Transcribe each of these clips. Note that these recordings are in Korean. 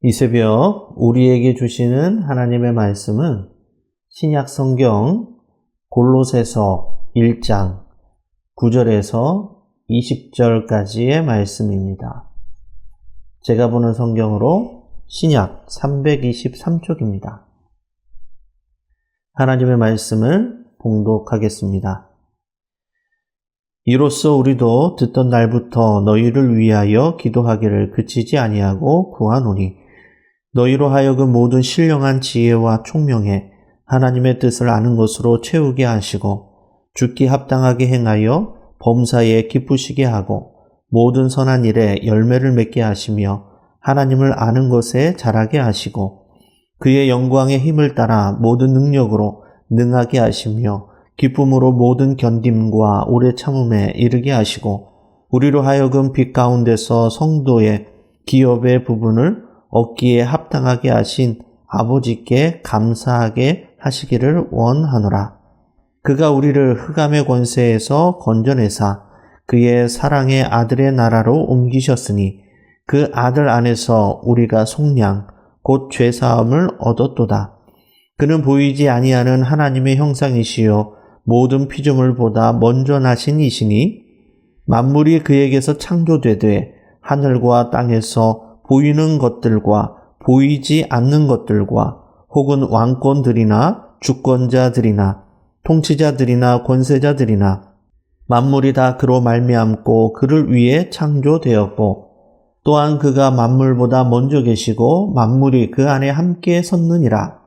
이 새벽 우리에게 주시는 하나님의 말씀은 신약 성경 골로새서 1장 9절에서 20절까지의 말씀입니다. 제가 보는 성경으로 신약 323쪽입니다. 하나님의 말씀을 봉독하겠습니다. 이로써 우리도 듣던 날부터 너희를 위하여 기도하기를 그치지 아니하고 구하노니 너희로 하여금 모든 신령한 지혜와 총명에 하나님의 뜻을 아는 것으로 채우게 하시고 죽기 합당하게 행하여 범사에 기쁘시게 하고 모든 선한 일에 열매를 맺게 하시며 하나님을 아는 것에 자라게 하시고 그의 영광의 힘을 따라 모든 능력으로 능하게 하시며 기쁨으로 모든 견딤과 오래 참음에 이르게 하시고 우리로 하여금 빛 가운데서 성도의 기업의 부분을 얻기에 합당하게 하신 아버지께 감사하게 하시기를 원하노라. 그가 우리를 흑암의 권세에서 건져내사 그의 사랑의 아들의 나라로 옮기셨으니 그 아들 안에서 우리가 속량 곧 죄사함을 얻었도다. 그는 보이지 아니하는 하나님의 형상이시요 모든 피조물보다 먼저 나신 이시니 만물이 그에게서 창조되되 하늘과 땅에서 보이는 것들과 보이지 않는 것들과 혹은 왕권들이나 주권자들이나 통치자들이나 권세자들이나 만물이 다 그로 말미암고 그를 위해 창조되었고 또한 그가 만물보다 먼저 계시고 만물이 그 안에 함께 섰느니라.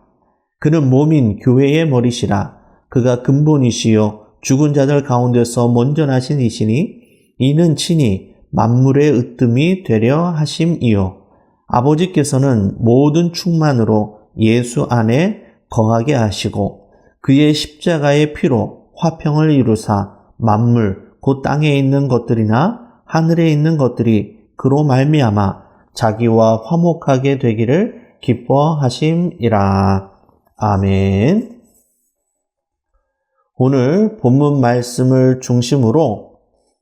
그는 몸인 교회의 머리시라. 그가 근본이시요 죽은 자들 가운데서 먼저 나신 이시니 이는 친히 만물의 으뜸이 되려 하심이요 아버지께서는 모든 충만으로 예수 안에 거하게 하시고 그의 십자가의 피로 화평을 이루사 만물 곧 땅에 있는 것들이나 하늘에 있는 것들이 그로 말미암아 자기와 화목하게 되기를 기뻐하심이라. 아멘. 오늘 본문 말씀을 중심으로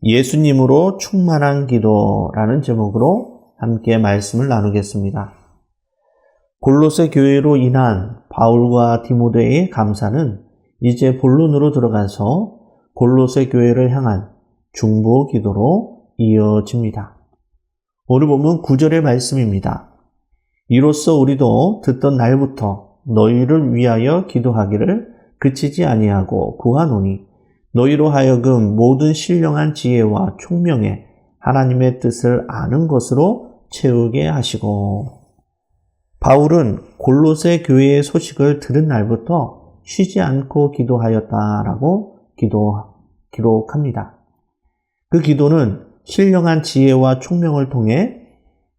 예수님으로 충만한 기도라는 제목으로 함께 말씀을 나누겠습니다. 골로새 교회로 인한 바울과 디모데의 감사는 이제 본론으로 들어가서 골로새 교회를 향한 중보 기도로 이어집니다. 오늘 본문 9절의 말씀입니다. 이로써 우리도 듣던 날부터 너희를 위하여 기도하기를 그치지 아니하고 구하노니 너희로 하여금 모든 신령한 지혜와 총명에 하나님의 뜻을 아는 것으로 채우게 하시고. 바울은 골로새 교회의 소식을 들은 날부터 쉬지 않고 기도하였다라고 기록합니다. 그 기도는 신령한 지혜와 총명을 통해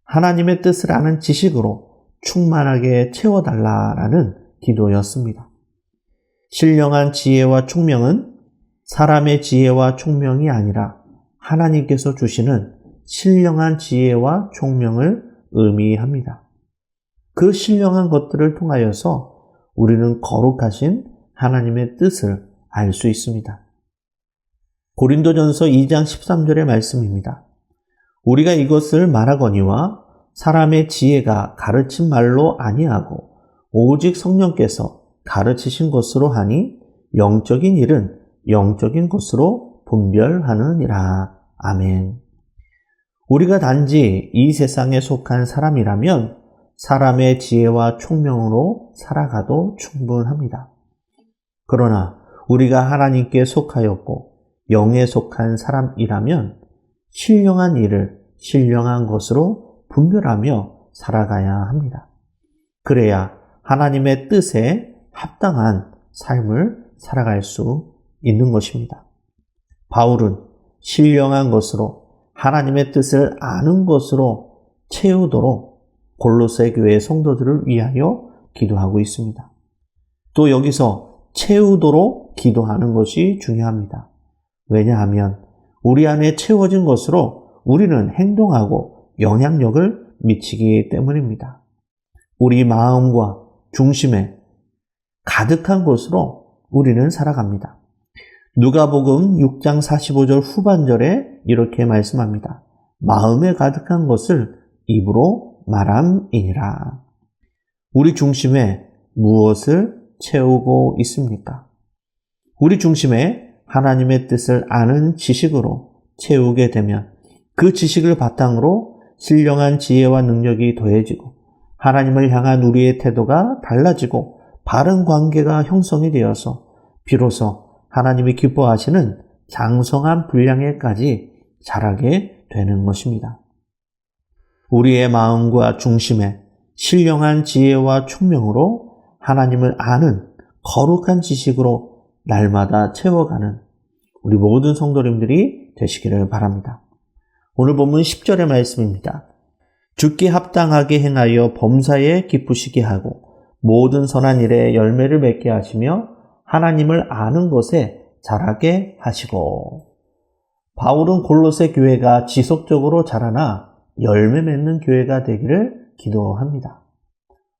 하나님의 뜻을 아는 지식으로 충만하게 채워달라라는 기도였습니다. 신령한 지혜와 총명은 사람의 지혜와 총명이 아니라 하나님께서 주시는 신령한 지혜와 총명을 의미합니다. 그 신령한 것들을 통하여서 우리는 거룩하신 하나님의 뜻을 알 수 있습니다. 고린도전서 2장 13절의 말씀입니다. 우리가 이것을 말하거니와 사람의 지혜가 가르친 말로 아니하고 오직 성령께서 가르치신 것으로 하니 영적인 일은 영적인 것으로 분별하느니라. 아멘. 우리가 단지 이 세상에 속한 사람이라면 사람의 지혜와 총명으로 살아가도 충분합니다. 그러나 우리가 하나님께 속하였고 영에 속한 사람이라면 신령한 일을 신령한 것으로 분별하며 살아가야 합니다. 그래야 하나님의 뜻에 합당한 삶을 살아갈 수 있는 것입니다. 바울은 신령한 것으로 하나님의 뜻을 아는 것으로 채우도록 골로새 교회 성도들을 위하여 기도하고 있습니다. 또 여기서 채우도록 기도하는 것이 중요합니다. 왜냐하면 우리 안에 채워진 것으로 우리는 행동하고 영향력을 미치기 때문입니다. 우리 마음과 중심에 가득한 것으로 우리는 살아갑니다. 누가복음 6장 45절 후반절에 이렇게 말씀합니다. 마음에 가득한 것을 입으로 말함이니라. 우리 중심에 무엇을 채우고 있습니까? 우리 중심에 하나님의 뜻을 아는 지식으로 채우게 되면 그 지식을 바탕으로 신령한 지혜와 능력이 더해지고 하나님을 향한 우리의 태도가 달라지고 바른 관계가 형성이 되어서 비로소 하나님이 기뻐하시는 장성한 분량에까지 자라게 되는 것입니다. 우리의 마음과 중심에 신령한 지혜와 총명으로 하나님을 아는 거룩한 지식으로 날마다 채워가는 우리 모든 성도님들이 되시기를 바랍니다. 오늘 본문 10절의 말씀입니다. 주께 합당하게 행하여 범사에 기쁘시게 하고 모든 선한 일에 열매를 맺게 하시며 하나님을 아는 것에 자라게 하시고. 바울은 골로새 교회가 지속적으로 자라나 열매 맺는 교회가 되기를 기도합니다.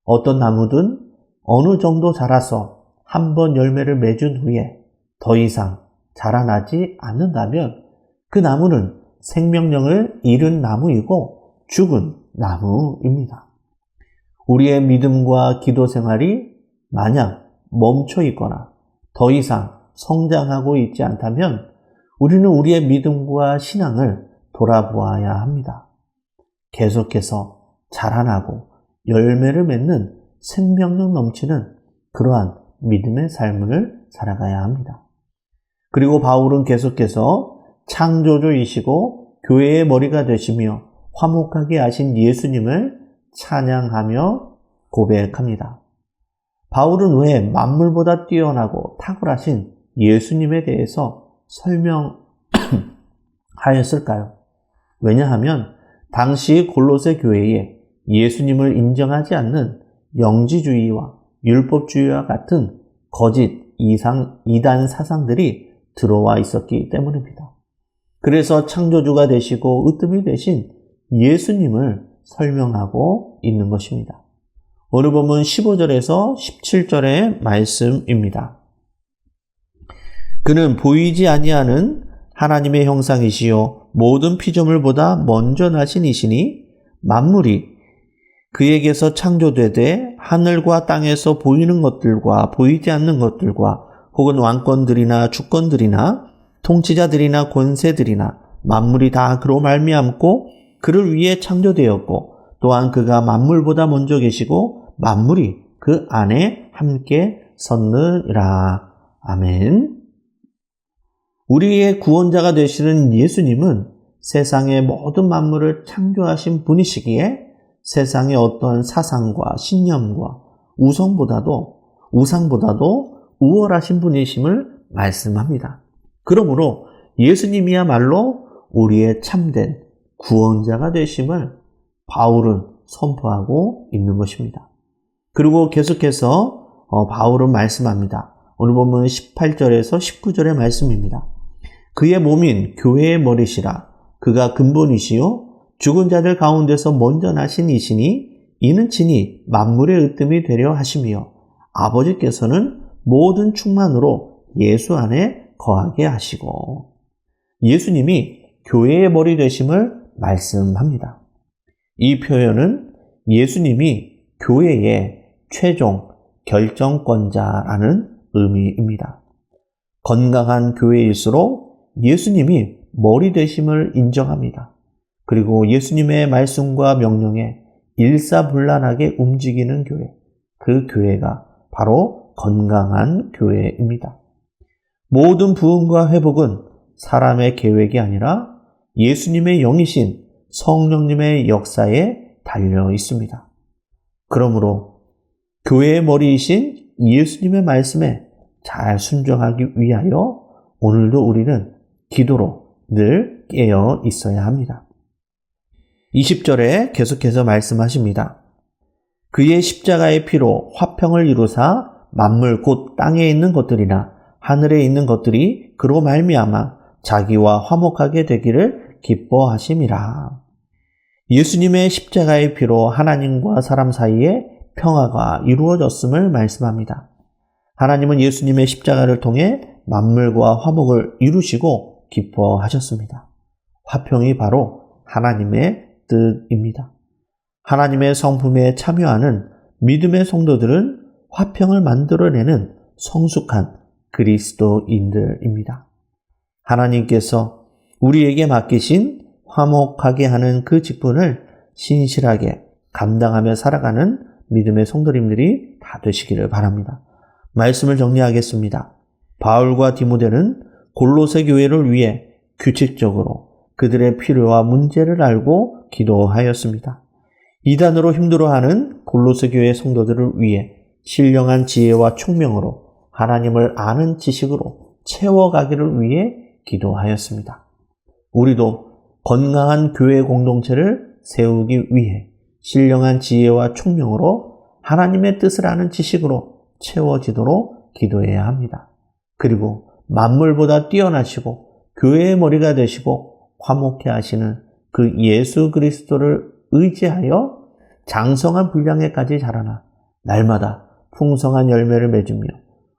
어떤 나무든 어느 정도 자라서 한 번 열매를 맺은 후에 더 이상 자라나지 않는다면 그 나무는 생명력을 잃은 나무이고 죽은 나무입니다. 우리의 믿음과 기도 생활이 만약 멈춰 있거나 더 이상 성장하고 있지 않다면 우리는 우리의 믿음과 신앙을 돌아보아야 합니다. 계속해서 자라나고 열매를 맺는 생명력 넘치는 그러한 믿음의 삶을 살아가야 합니다. 그리고 바울은 계속해서 창조주이시고 교회의 머리가 되시며 화목하게 하신 예수님을 찬양하며 고백합니다. 바울은 왜 만물보다 뛰어나고 탁월하신 예수님에 대해서 설명하였을까요? 왜냐하면 당시 골로새 교회에 예수님을 인정하지 않는 영지주의와 율법주의와 같은 거짓 이단 사상들이 들어와 있었기 때문입니다. 그래서 창조주가 되시고 으뜸이 되신 예수님을 설명하고 있는 것입니다. 오늘 본문 15절에서 17절의 말씀입니다. 그는 보이지 아니하는 하나님의 형상이시요 모든 피조물보다 먼저 나신 이시니 만물이 그에게서 창조되되 하늘과 땅에서 보이는 것들과 보이지 않는 것들과 혹은 왕권들이나 주권들이나 통치자들이나 권세들이나 만물이 다 그로 말미암고 그를 위해 창조되었고 또한 그가 만물보다 먼저 계시고 만물이 그 안에 함께 섰느니라. 아멘. 우리의 구원자가 되시는 예수님은 세상의 모든 만물을 창조하신 분이시기에 세상의 어떠한 사상과 신념과 우상보다도 우월하신 분이심을 말씀합니다. 그러므로 예수님이야말로 우리의 참된 구원자가 되심을 바울은 선포하고 있는 것입니다. 그리고 계속해서 바울은 말씀합니다. 오늘 보면 18절에서 19절의 말씀입니다. 그의 몸인 교회의 머리시라. 그가 근본이시요 죽은 자들 가운데서 먼저 나신 이시니 이는 친히 만물의 으뜸이 되려 하시며 아버지께서는 모든 충만으로 예수 안에 거하게 하시고. 예수님이 교회의 머리 되심을 말씀합니다. 이 표현은 예수님이 교회의 최종 결정권자라는 의미입니다. 건강한 교회일수록 예수님이 머리 되심을 인정합니다. 그리고 예수님의 말씀과 명령에 일사불란하게 움직이는 교회, 그 교회가 바로 건강한 교회입니다. 모든 부흥과 회복은 사람의 계획이 아니라 예수님의 영이신 성령님의 역사에 달려 있습니다. 그러므로 교회의 머리이신 예수님의 말씀에 잘 순종하기 위하여 오늘도 우리는 기도로 늘 깨어 있어야 합니다. 20절에 계속해서 말씀하십니다. 그의 십자가의 피로 화평을 이루사 만물 곧 땅에 있는 것들이나 하늘에 있는 것들이 그로 말미암아 자기와 화목하게 되기를 기뻐하심이라. 예수님의 십자가의 피로 하나님과 사람 사이에 평화가 이루어졌음을 말씀합니다. 하나님은 예수님의 십자가를 통해 만물과 화목을 이루시고 기뻐하셨습니다. 화평이 바로 하나님의 뜻입니다. 하나님의 성품에 참여하는 믿음의 성도들은 화평을 만들어내는 성숙한 그리스도인들입니다. 하나님께서 우리에게 맡기신 화목하게 하는 그 직분을 신실하게 감당하며 살아가는 믿음의 성도님들이 다 되시기를 바랍니다. 말씀을 정리하겠습니다. 바울과 디모데는 골로새 교회를 위해 규칙적으로 그들의 필요와 문제를 알고 기도하였습니다. 이단으로 힘들어하는 골로새 교회 성도들을 위해 신령한 지혜와 총명으로 하나님을 아는 지식으로 채워가기를 위해 기도하였습니다. 우리도 건강한 교회 공동체를 세우기 위해 신령한 지혜와 총명으로 하나님의 뜻을 아는 지식으로 채워지도록 기도해야 합니다. 그리고 만물보다 뛰어나시고 교회의 머리가 되시고 화목해 하시는 그 예수 그리스도를 의지하여 장성한 분량에까지 자라나 날마다 풍성한 열매를 맺으며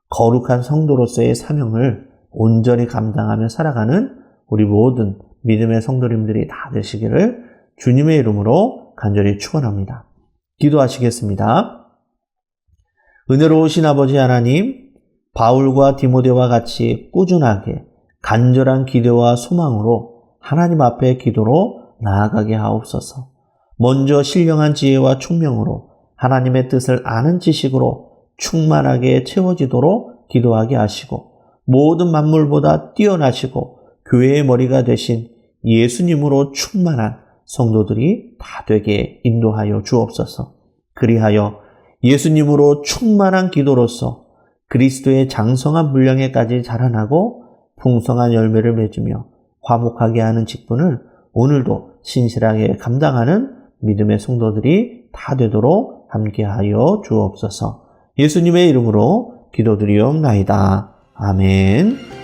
거룩한 성도로서의 사명을 온전히 감당하며 살아가는 우리 모든 믿음의 성도님들이 다 되시기를 주님의 이름으로 간절히 축원합니다. 기도하시겠습니다. 은혜로우신 아버지 하나님, 바울과 디모데와 같이 꾸준하게 간절한 기대와 소망으로 하나님 앞에 기도로 나아가게 하옵소서. 먼저 신령한 지혜와 총명으로 하나님의 뜻을 아는 지식으로 충만하게 채워지도록 기도하게 하시고 모든 만물보다 뛰어나시고 교회의 머리가 되신 예수님으로 충만한 성도들이 다 되게 인도하여 주옵소서. 그리하여 예수님으로 충만한 기도로서 그리스도의 장성한 분량에까지 자라나고 풍성한 열매를 맺으며 화목하게 하는 직분을 오늘도 신실하게 감당하는 믿음의 성도들이 다 되도록 함께하여 주옵소서. 예수님의 이름으로 기도드리옵나이다. 아멘.